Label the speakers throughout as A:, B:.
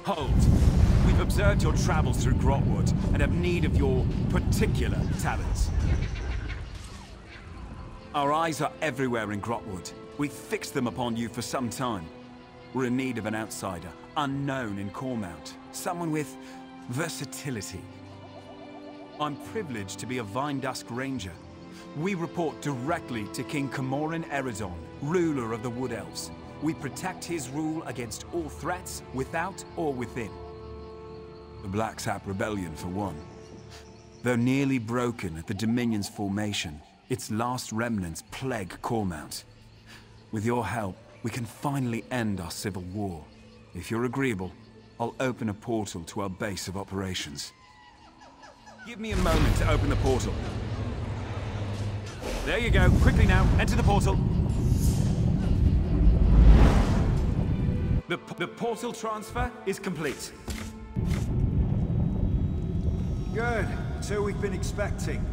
A: Hold. We've observed your travels through Grahtwood and have need of your particular talents. Our eyes are everywhere in Grahtwood. We've fixed them upon you for some time. We're in need of an outsider, unknown in Cormount. Someone with versatility. I'm privileged to be a Vindusk Ranger. We report directly to King Camoran Eredon, ruler of the Wood Elves. We protect his rule against all threats, without or within. The Blacksap Rebellion, for one. Though nearly broken at the Dominion's formation, its last remnants plague Cormount. With your help, we can finally end our civil war. If you're agreeable, I'll open a portal to our base of operations. Give me a moment to open the portal. There you go. Quickly now, enter the portal. The portal transfer is complete.
B: Good. So we've been expecting.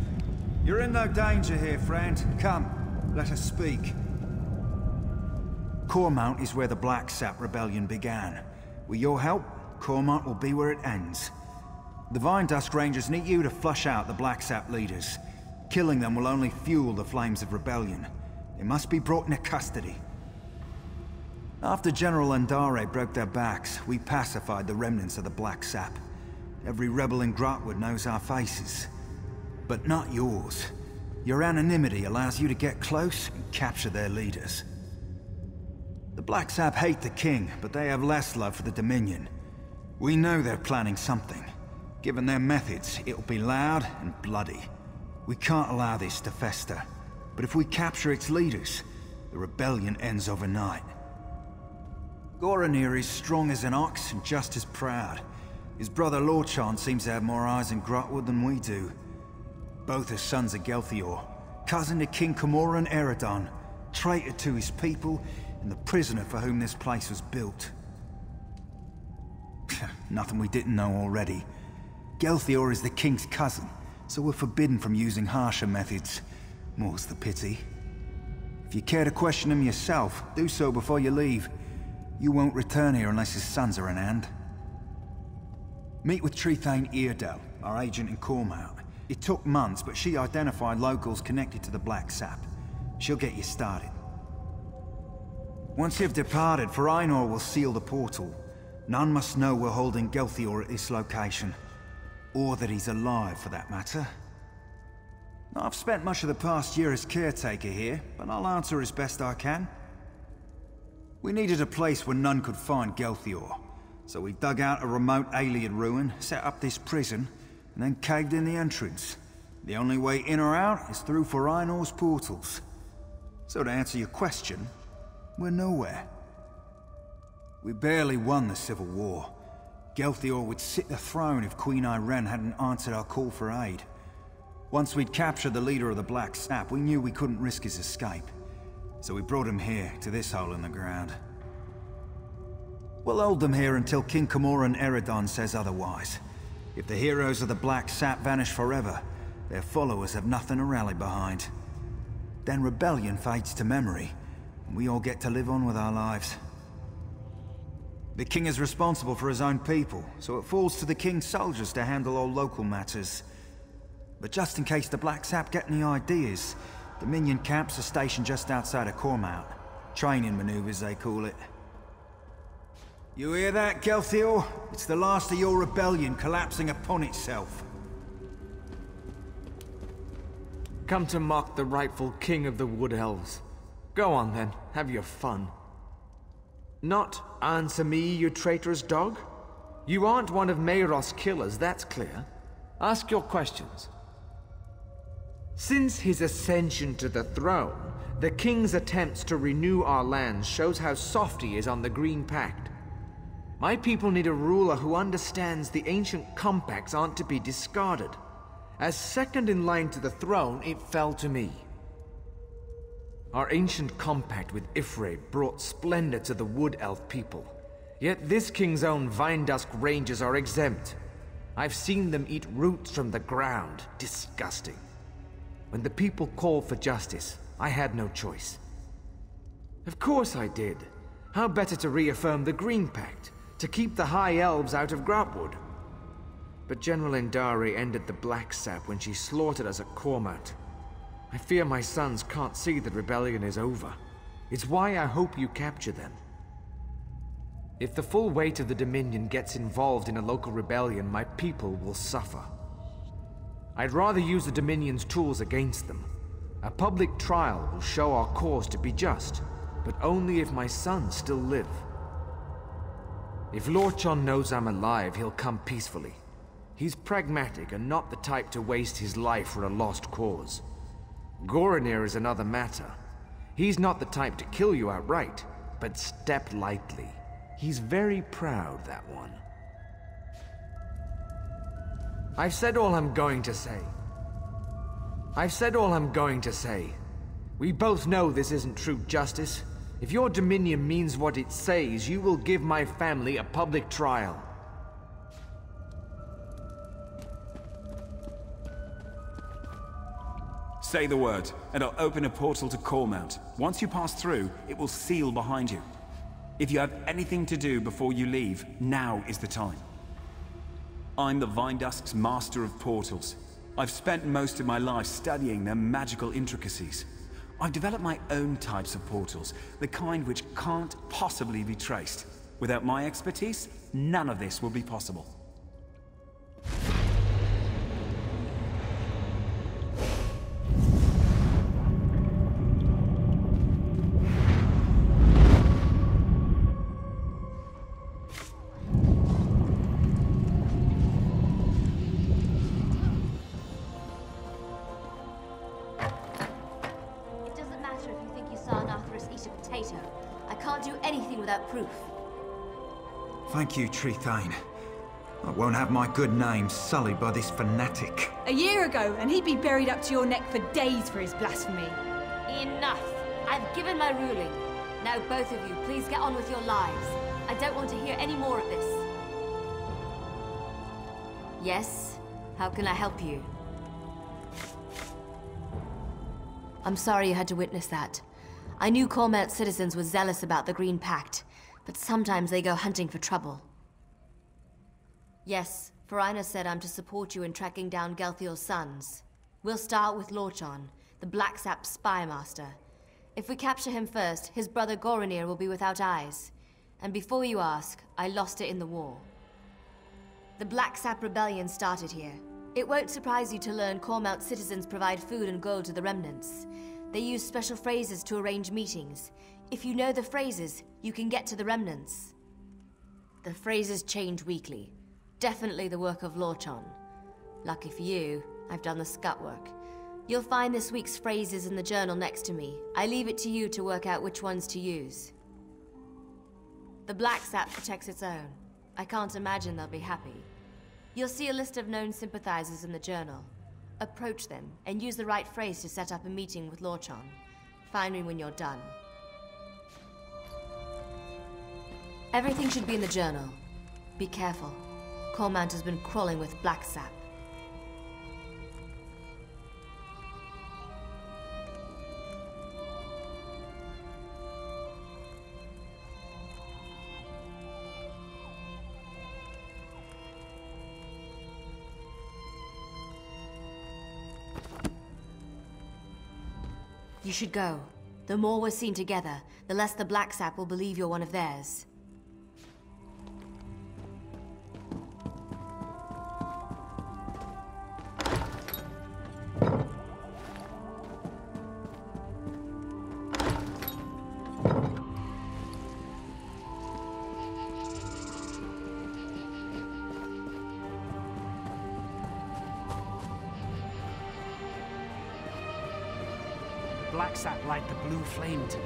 B: You're in no danger here, friend. Come, let us speak. Cormount is where the Blacksap Rebellion began. With your help, Cormount will be where it ends. The Vindusk Rangers need you to flush out the Blacksap leaders. Killing them will only fuel the flames of rebellion. They must be brought into custody. After General Undaunted broke their backs, we pacified the remnants of the Blacksap. Every rebel in Grahtwood knows our faces. But not yours. Your anonymity allows you to get close and capture their leaders. The Blacksap hate the king, but they have less love for the Dominion. We know they're planning something. Given their methods, it'll be loud and bloody. We can't allow this to fester. But if we capture its leaders, the rebellion ends overnight. Goranir is strong as an ox and just as proud. His brother Lorchan seems to have more eyes in Grahtwood than we do. Both are sons of Gelthior, cousin to King Camoran Eredon, traitor to his people, and the prisoner for whom this place was built. Nothing we didn't know already. Gelthior is the king's cousin, so we're forbidden from using harsher methods. More's the pity. If you care to question him yourself, do so before you leave. You won't return here unless his sons are in hand. Meet with Trethane Eardell, our agent in Cormount. It took months, but she identified locals connected to the Blacksap. She'll get you started. Once you've departed, Ainor will seal the portal. None must know we're holding Gelthior at this location. Or that he's alive, for that matter. I've spent much of the past year as caretaker here, but I'll answer as best I can. We needed a place where none could find Gelthior, so we dug out a remote alien ruin, set up this prison, and then caved in the entrance. The only way in or out is through Ainor's portals. So to answer your question, we're nowhere. We barely won the Civil War. Gelthior would sit the throne if Queen Iren hadn't answered our call for aid. Once we'd captured the leader of the Blacksap, we knew we couldn't risk his escape. So we brought him here, to this hole in the ground. We'll hold them here until King Camoran Eredon says otherwise. If the heroes of the Blacksap vanish forever, their followers have nothing to rally behind. Then rebellion fades to memory, and we all get to live on with our lives. The king is responsible for his own people, so it falls to the king's soldiers to handle all local matters. But just in case the Blacksap get any ideas, Dominion camps are stationed just outside of Cormount. Training maneuvers, they call it. You hear that, Gelthior? It's the last of your rebellion collapsing upon itself.
C: Come to mock the rightful king of the Wood Elves. Go on then, have your fun. Not answer me, you traitorous dog? You aren't one of Mayros' killers, that's clear. Ask your questions. Since his ascension to the throne, the king's attempts to renew our lands shows how soft he is on the Green Pact. My people need a ruler who understands the ancient compacts aren't to be discarded. As second in line to the throne, it fell to me. Our ancient compact with Ifre brought splendor to the Wood Elf people. Yet this king's own Vindusk Rangers are exempt. I've seen them eat roots from the ground. Disgusting. When the people called for justice, I had no choice. Of course I did. How better to reaffirm the Green Pact? to keep the High Elves out of Grahtwood. But General Indari ended the Blacksap when she slaughtered us at Cormount. I fear my sons can't see the rebellion is over. It's why I hope you capture them. If the full weight of the Dominion gets involved in a local rebellion, my people will suffer. I'd rather use the Dominion's tools against them. A public trial will show our cause to be just, but only if my sons still live. If Lorchon knows I'm alive, he'll come peacefully. He's pragmatic and not the type to waste his life for a lost cause. Gorenir is another matter. He's not the type to kill you outright, but step lightly. He's very proud, that one. I've said all I'm going to say. We both know this isn't true justice. If your Dominion means what it says, you will give my family a public trial.
A: Say the word, and I'll open a portal to Cormount. Once you pass through, it will seal behind you. If you have anything to do before you leave, now is the time. I'm the Vindusk's master of portals. I've spent most of my life studying their magical intricacies. I've developed my own types of portals, the kind which can't possibly be traced. Without my expertise, none of this will be possible.
D: Proof.
B: Thank you, Trethane. I won't have my good name sullied by this fanatic.
E: A year ago, and he'd be buried up to your neck for days for his blasphemy.
D: Enough! I've given my ruling. Now both of you, please get on with your lives. I don't want to hear any more of this. Yes? How can I help you? I'm sorry you had to witness that. I knew Cormount citizens were zealous about the Green Pact, but sometimes they go hunting for trouble. Yes, Farina said I'm to support you in tracking down Gelthior's sons. We'll start with Lorchon, the Blacksap spy master. If we capture him first, his brother Gorenir will be without eyes. And before you ask, I lost it in the war. The Blacksap rebellion started here. It won't surprise you to learn Cormount citizens provide food and gold to the remnants. They use special phrases to arrange meetings. If you know the phrases, you can get to the remnants. The phrases change weekly. Definitely the work of Lorchon. Lucky for you, I've done the scut work. You'll find this week's phrases in the journal next to me. I leave it to you to work out which ones to use. The Blacksap protects its own. I can't imagine they'll be happy. You'll see a list of known sympathizers in the journal. Approach them, and use the right phrase to set up a meeting with Lorchon. Find me when you're done. Everything should be in the journal. Be careful. Cormount has been crawling with Blacksap. You should go. The more we're seen together, the less the Blacksap will believe you're one of theirs.
F: Blacksap light the blue flame today.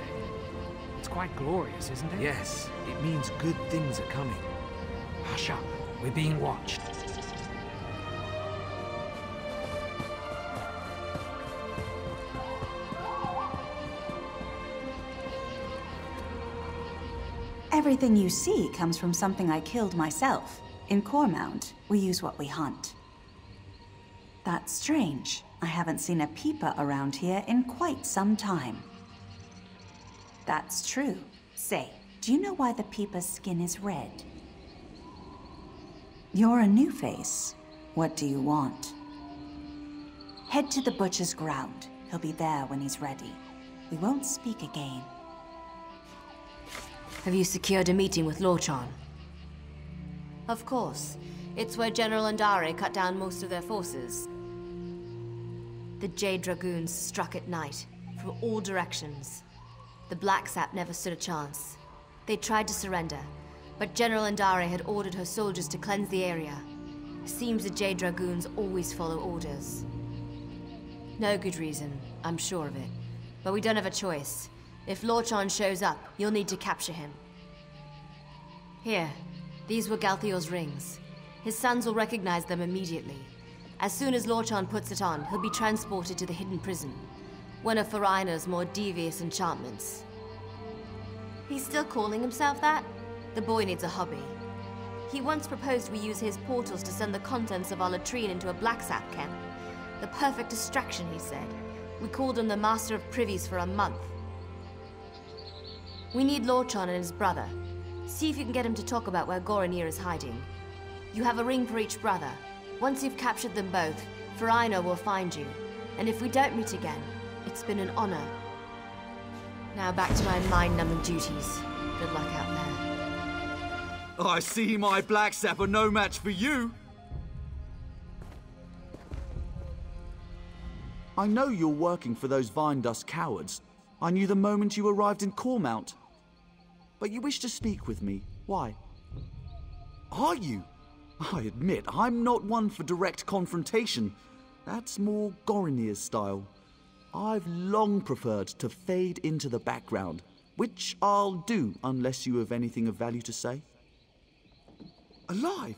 F: It's quite glorious, isn't it?
C: Yes, it means good things are coming.
F: Hush up. We're being watched.
G: Everything you see comes from something I killed myself. In Cormount, we use what we hunt. That's strange. I haven't seen a peeper around here in quite some time. That's true. Say, do you know why the peeper's skin is red? You're a new face. What do you want? Head to the butcher's ground. He'll be there when he's ready. We won't speak again.
D: Have you secured a meeting with Lorchan? Of course. It's where General Andare cut down most of their forces. The Jade Dragoons struck at night, from all directions. The Blacksap never stood a chance. They tried to surrender, but General Andare had ordered her soldiers to cleanse the area. Seems the Jade Dragoons always follow orders. No good reason, I'm sure of it. But we don't have a choice. If Lorchan shows up, you'll need to capture him. Here, these were Galthior's rings. His sons will recognize them immediately. As soon as Lorchan puts it on, he'll be transported to the hidden prison. One of Farina's more devious enchantments. He's still calling himself that? The boy needs a hobby. He once proposed we use his portals to send the contents of our latrine into a Blacksap camp. The perfect distraction, he said. We called him the Master of Privies for a month. We need Lorchan and his brother. See if you can get him to talk about where Goronir is hiding. You have a ring for each brother. Once you've captured them both, Farina will find you. And if we don't meet again, it's been an honor. Now back to my mind-numbing duties. Good luck out there.
H: I see my Blacksap are no match for you. I know you're working for those Vine Dust cowards. I knew the moment you arrived in Cormount. But you wish to speak with me. Why? Are you? I admit, I'm not one for direct confrontation. That's more Goronir's style. I've long preferred to fade into the background, which I'll do unless you have anything of value to say. Alive?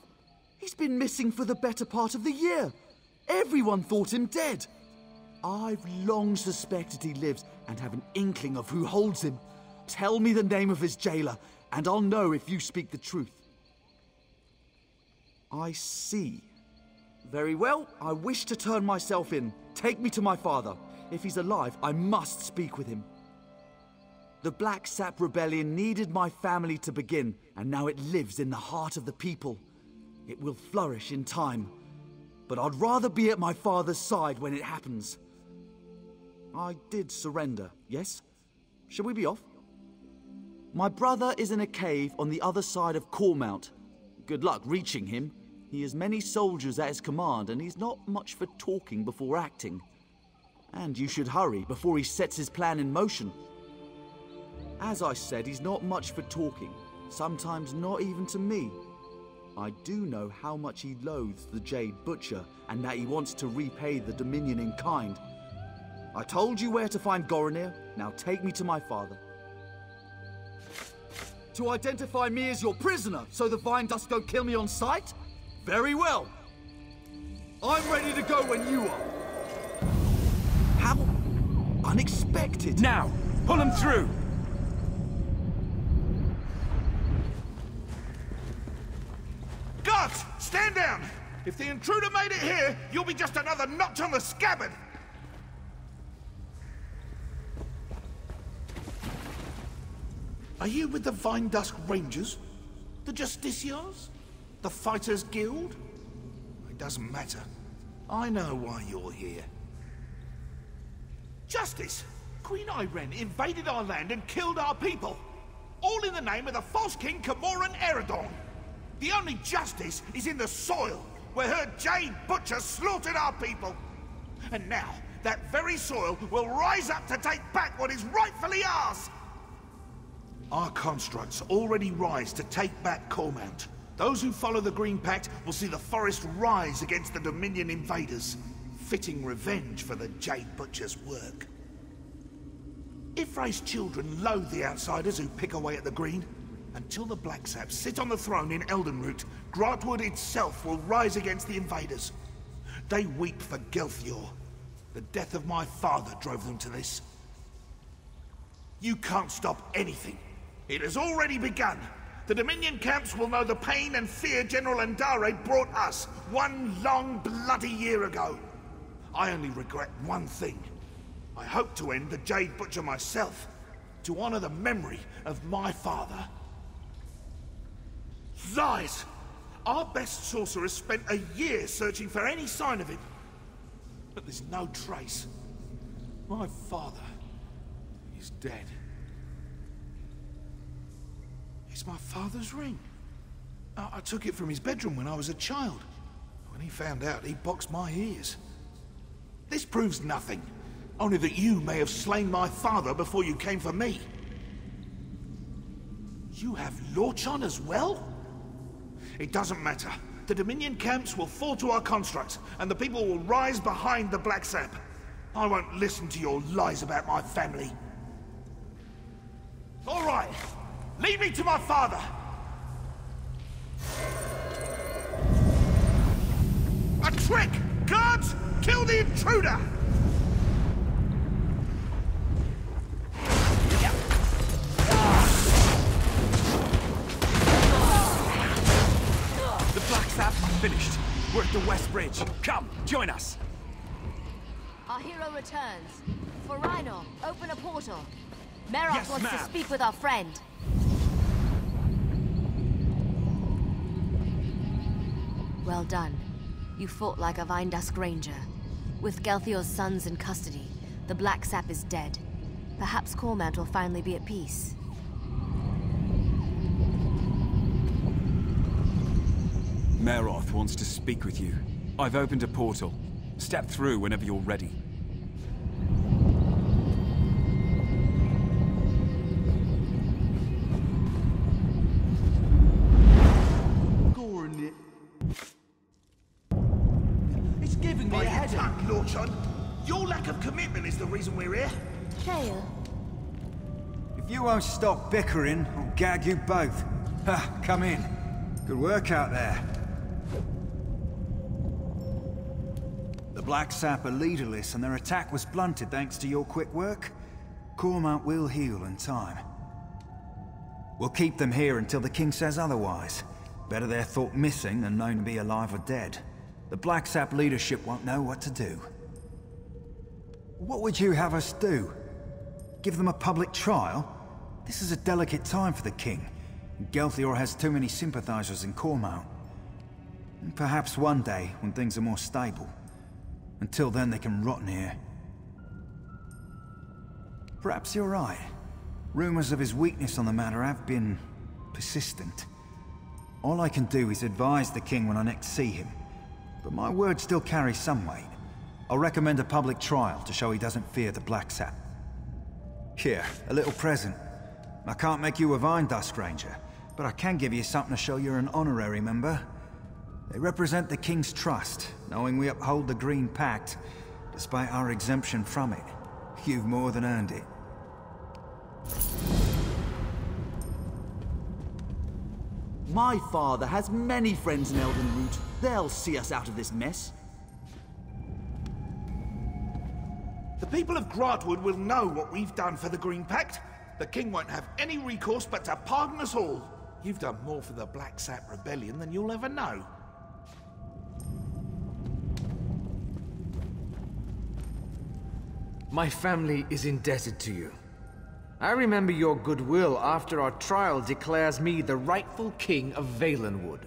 H: He's been missing for the better part of the year. Everyone thought him dead. I've long suspected he lives and have an inkling of who holds him. Tell me the name of his jailer, and I'll know if you speak the truth. I see. Very well, I wish to turn myself in. Take me to my father. If he's alive, I must speak with him. The Blacksap Rebellion needed my family to begin, and now it lives in the heart of the people. It will flourish in time, but I'd rather be at my father's side when it happens. I did surrender, yes? Shall we be off? My brother is in a cave on the other side of Cormount. Good luck reaching him. He has many soldiers at his command, and he's not much for talking before acting. And you should hurry before he sets his plan in motion. As I said, he's not much for talking, sometimes not even to me. I do know how much he loathes the Jade Butcher, and that he wants to repay the Dominion in kind. I told you where to find Goronir, now take me to my father. To identify me as your prisoner, so the Vine Dust don't kill me on sight? Very well. I'm ready to go when you are. How unexpected.
A: Now, pull him through!
I: Guards, stand down! If the intruder made it here, you'll be just another notch on the scabbard! Are you with the Vine Dust Rangers? The Justiciars? The Fighters Guild? It doesn't matter. I know why you're here. Justice! Queen Irene invaded our land and killed our people! All in the name of the false king Camoran Eredon! The only justice is in the soil, where her Jade Butcher slaughtered our people! And now, that very soil will rise up to take back what is rightfully ours! Our constructs already rise to take back Cormount. Those who follow the Green Pact will see the forest rise against the Dominion invaders, fitting revenge for the Jade Butcher's work. Ifre's children loathe the outsiders who pick away at the Green. Until the Blacksaps sit on the throne in Eldenroot, Grahtwood itself will rise against the invaders. They weep for Gelthior. The death of my father drove them to this. You can't stop anything. It has already begun. The Dominion camps will know the pain and fear General Andare brought us one long, bloody year ago. I only regret one thing. I hope to end the Jade Butcher myself, to honor the memory of my father. Lies! Our best sorcerer spent a year searching for any sign of it. But there's no trace. My father is dead. It's my father's ring. I took it from his bedroom when I was a child. When he found out, he boxed my ears. This proves nothing. Only that you may have slain my father before you came for me. You have Lorchon as well? It doesn't matter. The Dominion camps will fall to our constructs, and the people will rise behind the Blacksap. I won't listen to your lies about my family. All right, lead me to my father. A trick! Guards, kill the intruder!
A: The Blacksap are finished. We're at the West Bridge. Come, join us.
D: Our hero returns. For Rhino, open a portal. Meroth
A: Yes,
D: wants to
A: ma'am.
D: speak with our friend. Well done. You fought like a Vindusk Ranger. With Gelthior's sons in custody, the Blacksap is dead. Perhaps Cormount will finally be at peace.
A: Meroth wants to speak with you. I've opened a portal. Step through whenever you're ready.
H: It's giving me a headache.
I: Lorchon. Your lack of commitment is the reason we're here.
D: Trail.
B: If you won't stop bickering, I'll gag you both. Ha, come in. Good work out there. The Blacksap are leaderless, and their attack was blunted thanks to your quick work. Cormount will heal in time. We'll keep them here until the king says otherwise. Better they're thought missing than known to be alive or dead. The Blacksap leadership won't know what to do. What would you have us do? Give them a public trial? This is a delicate time for the king. Gelthior has too many sympathizers in Cormount. Perhaps one day, when things are more stable. Until then, they can rot in here. Perhaps you're right. Rumors of his weakness on the matter have been persistent. All I can do is advise the king when I next see him. But my word still carries some weight. I'll recommend a public trial to show he doesn't fear the Blacksap. Here, a little present. I can't make you a Vindusk Ranger, but I can give you something to show you're an honorary member. They represent the King's trust, knowing we uphold the Green Pact, despite our exemption from it. You've more than earned it.
H: My father has many friends in Eldenroot. They'll see us out of this mess.
I: The people of Grahtwood will know what we've done for the Green Pact. The king won't have any recourse but to pardon us all. You've done more for the Blacksap Rebellion than you'll ever know.
C: My family is indebted to you. I remember your goodwill after our trial declares me the rightful king of Valenwood.